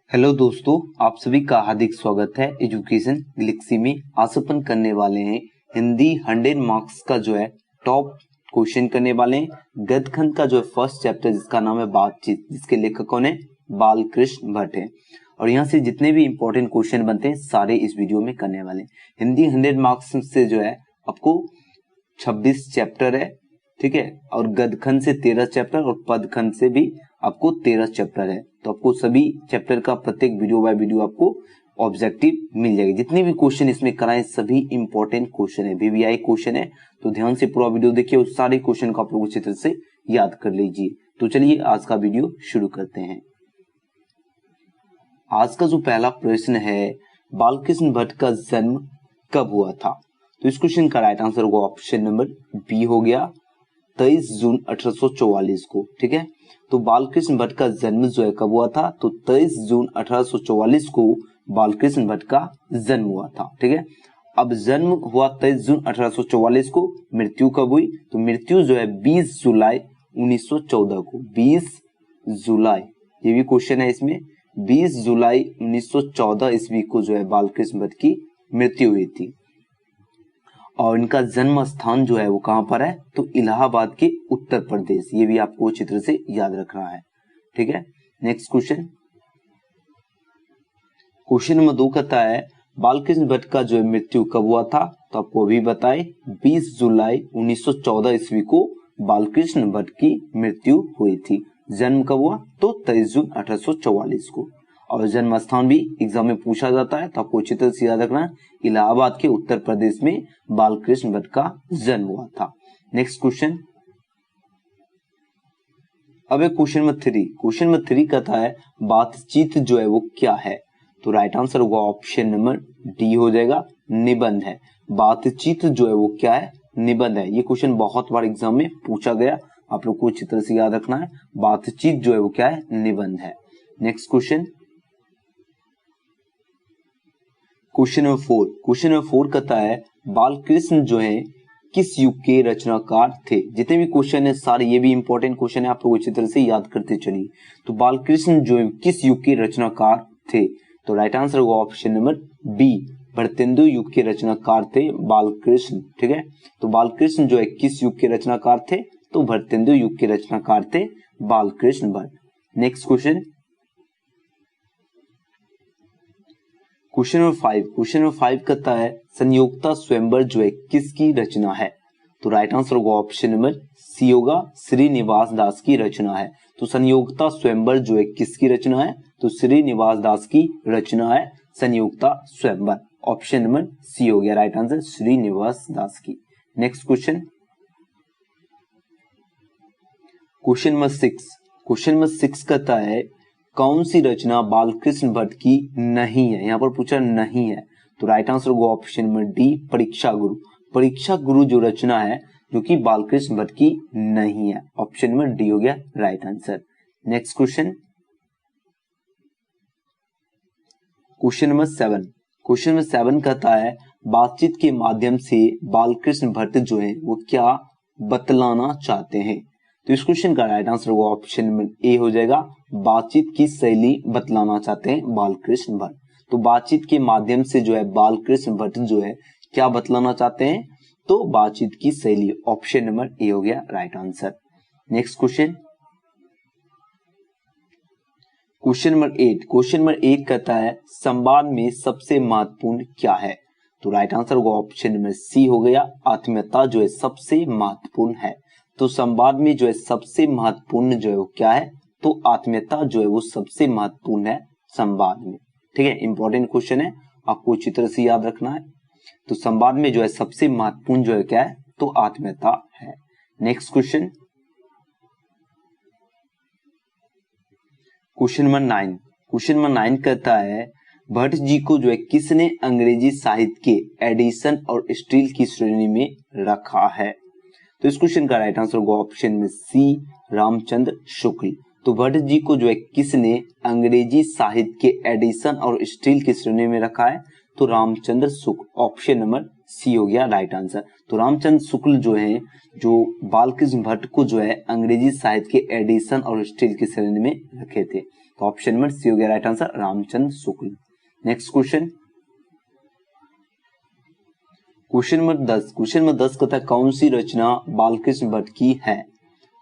Hello दोस्तों, आप सभी का हार्दिक स्वागत है एजुकेशन गैलेक्सी में। आज अपन करने वाले हैं हिंदी 100 मार्क्स का जो है टॉप क्वेश्चन करने वाले हैं। गद्यखंड का जो है फर्स्ट चैप्टर जिसका नाम है बातचीत, जिसके लेखक कौन है? बालकृष्ण भट्ट है। और यहाँ से जितने भी इंपॉर्टेंट क्वेश्चन बनते हैं सारे इस वीडियो में करने वाले हैं। हिंदी 100 मार्क्स से जो है आपको 26 चैप्टर है, ठीक है, और गद्यखंड से 13 चैप्टर और पदखंड से भी आपको 13 चैप्टर है। तो आपको सभी चैप्टर का प्रत्येक वीडियो बाय वीडियो आपको ऑब्जेक्टिव मिल जाएगी। जितने भी क्वेश्चन इसमें कराए सभी इंपॉर्टेंट क्वेश्चन है, वीवीआई क्वेश्चन है। तो ध्यान से पूरा वीडियो देखिए, उस सारे क्वेश्चन को आप लोग अच्छी तरह से याद कर लीजिए। तो चलिए आज का वीडियो शुरू करते हैं। आज का जो पहला प्रश्न है, बालकृष्ण भट्ट का जन्म कब हुआ था? तो इस क्वेश्चन का राइट आंसर होगा ऑप्शन नंबर बी हो गया 23 जून 1844 को, ठीक है। तो बालकृष्ण भट्ट का जन्म जो है कब हुआ था? तो 23 जून 1844 को बालकृष्ण भट्ट का जन्म हुआ था, ठीक है। अब जन्म हुआ 23 जून 1844 को, मृत्यु कब हुई? तो मृत्यु जो है 20 जुलाई 1914 को। 20 जुलाई, ये भी क्वेश्चन है इसमें। 20 जुलाई 1914 ईस्वी को जो है बालकृष्ण भट्ट की मृत्यु हुई थी। और इनका जन्म स्थान जो है वो कहां पर है? तो इलाहाबाद के उत्तर प्रदेश। ये भी आपको अच्छी तरह से याद रखना है, ठीक है। नेक्स्ट क्वेश्चन, क्वेश्चन नंबर 2 कहता है बालकृष्ण भट्ट का जो है मृत्यु कब हुआ था? तो आपको अभी बताए 20 जुलाई 1914 ईस्वी को बालकृष्ण भट्ट की मृत्यु हुई थी। जन्म कब हुआ? तो 23 जून 1844 को। और जन्म स्थान भी एग्जाम में पूछा जाता है, तो आपको अच्छी तरह से याद रखना, इलाहाबाद के उत्तर प्रदेश में बालकृष्ण भट्ट का जन्म हुआ था। नेक्स्ट क्वेश्चन, अब है क्वेश्चन नंबर 3। क्वेश्चन नंबर 3 कहता है बातचीत जो है वो क्या है? तो राइट आंसर होगा ऑप्शन नंबर डी हो जाएगा, निबंध है। बातचीत जो है वो क्या है? निबंध है। ये क्वेश्चन बहुत बार एग्जाम में पूछा गया, आप लोग को अच्छी तरह से याद रखना है। बातचीत जो है वो क्या है? निबंध है। Next question, question number 4। Question number 4 कहता है बालकृष्ण जो है किस युग के रचनाकार थे? जितने भी क्वेश्चन है सारे ये भी इंपॉर्टेंट क्वेश्चन है, आप लोग अच्छी तरह से याद करते चलिए। तो बालकृष्ण जो है किस युग के रचनाकार थे? तो राइट आंसर होगा ऑप्शन नंबर बी, भारतेंदु युग के रचनाकार थे बालकृष्ण, ठीक है। तो बालकृष्ण जो है किस युग के रचनाकार थे? तो भारतेंदु युग के रचनाकार थे Balkrishna Bhatt. Next question, question number 5। Question number 5 कहता है संयोक्ता स्वयंवर जो है किसकी रचना है? तो राइट आंसर होगा ऑप्शन नंबर सी होगा, श्रीनिवास दास की रचना है। तो संयोक्ता स्वयंवर जो है किसकी रचना है? तो श्रीनिवास दास की रचना है संयोक्ता स्वयंवर। ऑप्शन नंबर सी हो गया राइट आंसर, श्रीनिवास दास की। Next question, question number 6। Question number 6 कहता है कौन सी रचना बालकृष्ण भट्ट की नहीं है? यहां पर पूछा नहीं है, तो राइट आंसर होगा ऑप्शन नंबर डी, परीक्षा गुरु। परीक्षा गुरु जो रचना है जो कि बालकृष्ण भट्ट की नहीं है। ऑप्शन नंबर डी हो गया right answer. Next question, question number 7। Question number 7 कहता है बातचीत के माध्यम से बालकृष्ण भट्ट जो है वो क्या बतलाना चाहते हैं? तो इस क्वेश्चन का राइट आंसर होगा ऑप्शन नंबर ए हो जाएगा, बातचीत की शैली बतलाना चाहते हैं बालकृष्ण भट्ट। तो बातचीत के माध्यम से जो है बालकृष्ण भट्ट जो है क्या बतलाना चाहते हैं? तो बातचीत की शैली। ऑप्शन नंबर ए हो गया right answer. Next question, question number 8। Question number 8 कहता है संवाद में सबसे महत्वपूर्ण क्या है? तो राइट आंसर होगा ऑप्शन नंबर सी हो गया, आत्मीयता जो है सबसे महत्वपूर्ण है। तो संवाद में जो है सबसे महत्वपूर्ण जो है वो क्या है? तो आत्मीयता जो है वो सबसे महत्वपूर्ण है संवाद में, ठीक है। इंपॉर्टेंट क्वेश्चन है, आपको अच्छी तरह से याद रखना है। तो संवाद में जो है सबसे महत्वपूर्ण जो है क्या है? तो आत्मीयता है। Next question, question number 9। Question number 9 कहता है भट्ट जी को जो है किसने अंग्रेजी साहित्य के एडिशन और स्टील की श्रेणी में रखा है? तो इस क्वेश्चन का राइट आंसर होगा ऑप्शन में सी, रामचंद्र शुक्ल। तो भट्ट जी को जो है किसने अंग्रेजी साहित्य के एडिशन और स्टील की श्रेणी में रखा है? तो Ramchandra Shukla. Option number C हो गया राइट आंसर। तो रामचंद्र शुक्ल जो है जो बालकृष्ण भट्ट को जो है अंग्रेजी साहित्य के एडिशन और स्टील की श्रेणी में रखे थे। तो ऑप्शन नंबर सी हो गया right answer, Ramchandra Shukla. Next question, question number 10। Question number 10 कहता है कौन सी रचना बालकृष्ण भट्ट की है?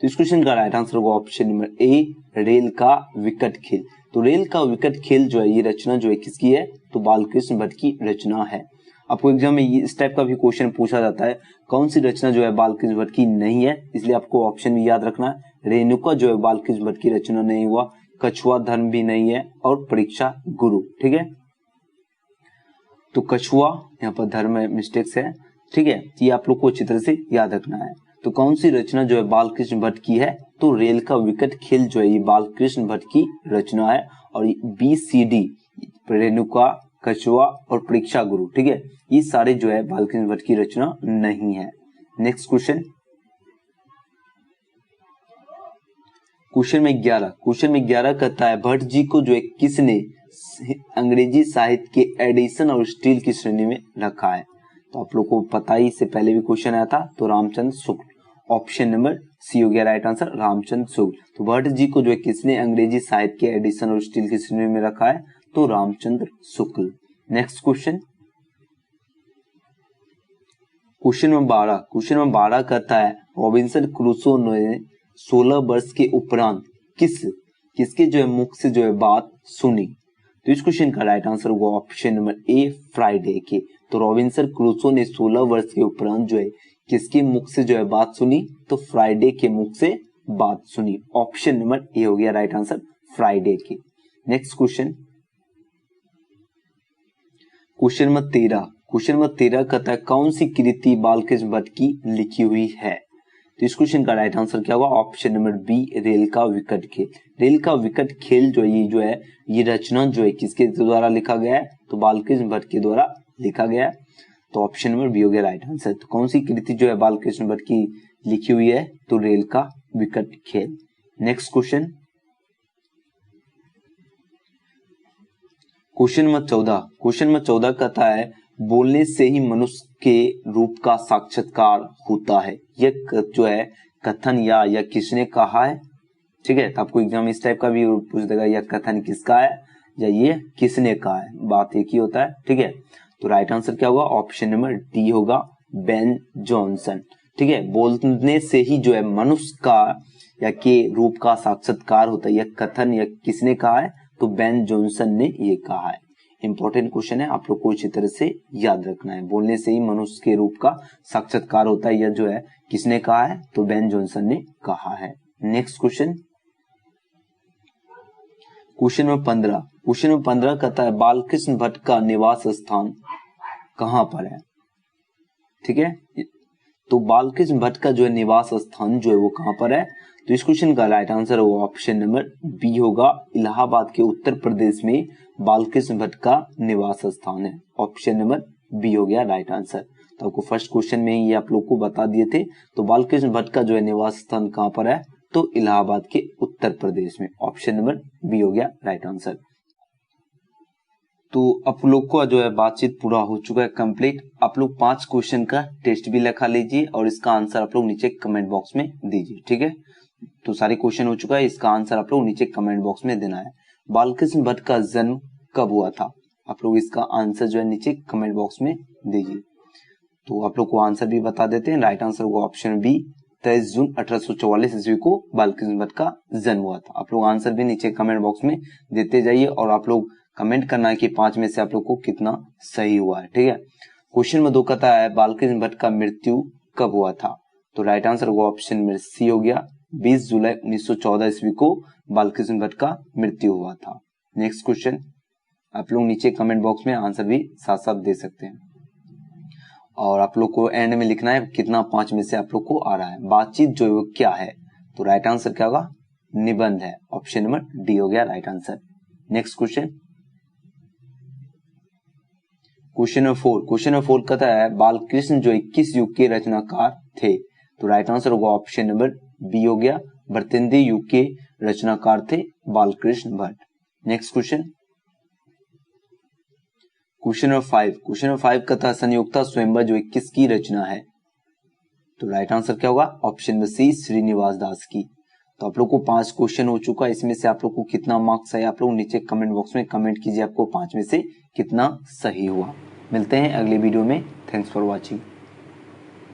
तो इस क्वेश्चन का राइट आंसर होगा ऑप्शन नंबर ए, रेल का विकट खेल। तो रेल का विकट खेल जो है ये रचना जो है किसकी है? तो बालकृष्ण भट्ट की रचना है। आपको एग्जाम में इस टाइप का भी क्वेश्चन पूछा जाता है, कौन सी रचना जो है बालकृष्ण भट्ट की नहीं है, इसलिए आपको ऑप्शन भी याद रखना है। रेणुका जो है बालकृष्ण भट्ट की रचना नहीं हुआ, कछुआ धर्म भी नहीं है, और परीक्षा गुरु। ठीक है, तो कछुआ यहाँ पर धर्म मिस्टेक्स है। ठीक है, ये आप लोग को अच्छी तरह से याद रखना है। तो कौन सी रचना जो है बालकृष्ण भट्ट की है? तो रेल का विकट खेल जो है ये बालकृष्ण भट्ट की रचना है। और BCD रेणुका, कछुआ और परीक्षा गुरु, ठीक है, ये सारे जो है बालकृष्ण भट्ट की रचना नहीं है। नेक्स्ट क्वेश्चन, क्वेश्चन में 11 कहता है भट्ट जी को जो है किसने अंग्रेजी साहित्य के एडिशन और स्टील की श्रेणी में रखा है? तो आप लोग को पता ही, इससे पहले भी क्वेश्चन आया था। तो Ramchandra Shukla, option number C हो गया राइट आंसर, रामचंद्र शुक्ल। तो भट्ट जी को जो है किसने अंग्रेजी साहित्य के एडिशन और स्टील की श्रेणी में रखा है? तो Ramchandra Shukla. Next question, question number 12 कहता है रॉबिन्सन क्रूसो ने 16 वर्ष के उपरांत किसके जो है मुख से जो है बात सुनी? तो इस क्वेश्चन का राइट आंसर होगा ऑप्शन नंबर ए, फ्राइडे के। तो रॉबिन्सन क्रूसो ने 16 वर्ष के उपरांत जो है किसके मुख से जो है बात सुनी? तो फ्राइडे के मुख से बात सुनी। ऑप्शन नंबर ए हो गया राइट आंसर, फ्राइडे के। नेक्स्ट क्वेश्चन, क्वेश्चन नंबर 13 कहता है कौन सी कृति बालकृष्ण भट्ट की लिखी हुई है? तो इस क्वेश्चन का राइट आंसर क्या होगा? ऑप्शन नंबर बी, रेल का विकट खेल। रेल का विकट खेल जो है ये रचना जो है किसके द्वारा लिखा गया है? तो बालकृष्ण भट्ट के द्वारा लिखा गया है। तो ऑप्शन नंबर बी हो गया राइट आंसर। तो कौन सी कृति जो है बालकृष्ण भट्ट की लिखी हुई है? तो रेल का विकट खेल। नेक्स्ट क्वेश्चन, क्वेश्चन नंबर 14 कहता है बोलने से ही मनुष्य के रूप का साक्षात्कार होता है, यह जो है कथन या किसने कहा है? ठीक है, तो आपको एग्जाम इस टाइप का भी पूछ देगा, यह कथन किसका है या ये किसने कहा है, बात एक ही होता है। ठीक है, तो राइट आंसर क्या होगा? ऑप्शन नंबर डी होगा, बेन जॉनसन। ठीक है, बोलने से ही जो है मनुष्य का या के रूप का साक्षात्कार होता है, यह कथन या किसने कहा है? तो बेन जॉनसन ने ये कहा है। इंपॉर्टेंट क्वेश्चन है, आप लोग को अच्छी तरह से याद रखना है। बोलने से ही मनुष्य के रूप का साक्षात्कार होता है, यह जो है किसने कहा है? तो बेन जॉनसन ने कहा है। नेक्स्ट क्वेश्चन, क्वेश्चन नंबर 15 कहता है बालकृष्ण भट्ट का निवास स्थान कहां पर है? ठीक है, तो बालकृष्ण भट्ट का जो है निवास स्थान जो है वो कहां पर है? तो इस क्वेश्चन का राइट आंसर होगा ऑप्शन नंबर बी होगा, इलाहाबाद के उत्तर प्रदेश में बालकृष्ण भट्ट का निवास स्थान है। ऑप्शन नंबर बी हो गया राइट आंसर। तो आपको फर्स्ट क्वेश्चन में ही आप लोग को बता दिए थे। तो बालकृष्ण भट्ट का जो है निवास स्थान कहां पर है? तो इलाहाबाद के उत्तर प्रदेश में। ऑप्शन नंबर बी हो गया राइट आंसर। तो आप लोग को जो है बातचीत पूरा हो चुका है कंप्लीट। आप लोग 5 क्वेश्चन का टेस्ट भी लिखा लीजिए और इसका आंसर आप लोग नीचे कमेंट बॉक्स में दीजिए। ठीक है, तो सारे क्वेश्चन हो चुका है, इसका आंसर आप लोग नीचे कमेंट बॉक्स में देना है। बालकृष्ण भट्ट का जन्म कब हुआ था? आप लोग इसका आंसर जो है नीचे कमेंट बॉक्स में दीजिए। तो आप लोग को आंसर भी बता देते हैं। राइट आंसर होगा ऑप्शन बी, 23 जून 1844 ईस्वी को बालकृष्ण भट्ट का जन्म हुआ था। आप लोग आंसर भी नीचे कमेंट बॉक्स में देते जाइए और आप लोग कमेंट करना है कि 5 में से आप लोग को कितना सही हुआ है। ठीक है, क्वेश्चन में 2 कहता है बालकृष्ण भट्ट का मृत्यु कब हुआ था? तो राइट आंसर होगा ऑप्शन में सी हो गया, 20 जुलाई 1914 ईस्वी को बालकृष्ण भट्ट का मृत्यु हुआ था। नेक्स्ट क्वेश्चन, आप लोग नीचे कमेंट बॉक्स में आंसर भी साथ साथ दे सकते हैं और आप लोग को एंड में लिखना है कितना 5 में से आप लोग को आ रहा है। बातचीत जो है वो क्या है? तो राइट आंसर क्या होगा? निबंध है। ऑप्शन नंबर डी हो गया right answer. Next question, question number 4 कहता है बालकृष्ण जो 21 युग के रचनाकार थे? तो राइट आंसर होगा ऑप्शन नंबर बी हो गया, भृत्यंदी युग के रचनाकार थे Balkrishna Bhatt. Next question, question number 5 कथा संयुक्ता स्वयंवर जो 21 की रचना है। तो राइट आंसर क्या होगा? ऑप्शन नंबर सी, श्रीनिवास दास की। तो आप लोग को 5 क्वेश्चन हो चुका है। इसमें से आप लोग को कितना मार्क्स है आप लोग नीचे कमेंट बॉक्स में कमेंट कीजिए, आपको 5 में से कितना सही हुआ। मिलते हैं अगले वीडियो में। Thanks for watching.